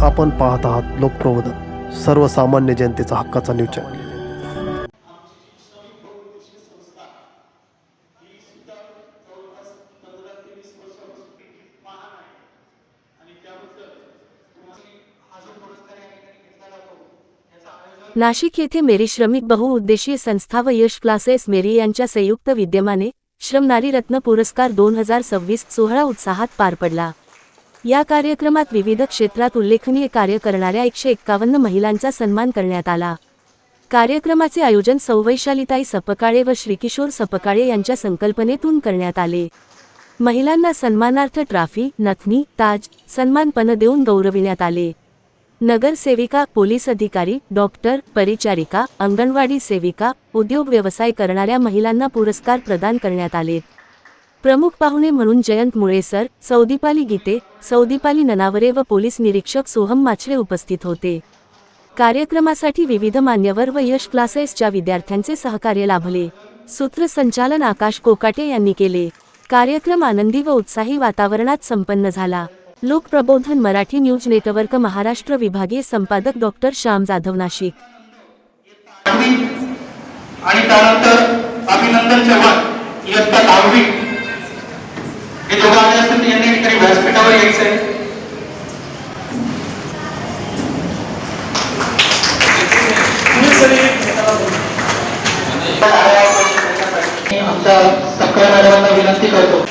आपण पाहत आहात लोकप्रबोधन, सर्वसामान्य जनतेचा हक्काचा न्यूज चॅनल. नाशिक येथे मेरी श्रमिक बहुउद्देशीय संस्था व यश क्लासेस मेरी यांच्या संयुक्त विद्यमाने श्रम नारी रत्न पुरस्कार 2026 सोहळा उत्साहात पार पडला. या कार्यक्रमात विविध क्षेत्रात उल्लेखनीय कार्य करणाऱ्या 151 महिलांचा सन्मान करण्यात आला. कार्यक्रमाचे आयोजन सौ वैशालीताई सपकाळे व श्रीकिशोर सपकाळे यांच्या संकल्पनेतून करण्यात आले. महिलांना सन्मानार्थ ट्रॉफी, नथनी, ताज, सन्मानपत्र देऊन गौरविण्यात आले. नगरसेविका, पोलीस अधिकारी, डॉक्टर, परिचारिका, अंगणवाडी सेविका, उद्योग व्यवसाय करणाऱ्या महिलांना पुरस्कार प्रदान करण्यात आले. प्रमुख पाहुणे म्हणून जयंत मुळे सर, सौदीपाली गीते, सौदीपाली ननावरे व पोलीस निरीक्षक सोहम माछळे उपस्थित होते. कार्यक्रमासाठी विविध मान्यवर व यश क्लासेसच्या विद्यार्थ्यांचे सहकार्य लाभले. सूत्रसंचालन आकाश कोकाटे यांनी केले. कार्यक्रम आनंदी व उत्साही वातावरणात संपन्न झाला. लोकप्रबोधन मराठी न्यूज नेटवर्क महाराष्ट्र विभागीय संपादक डॉक्टर श्याम जाधव, नाशिक. आणि त्यानंतर अभिनंदन चव्हाण इयत्ता 10वी हे दोघं आले असतील यांनी ठिकाणी व्यासपीठावर यायचंय. आमच्या सकाळ मॅडमांना विनंती करतो.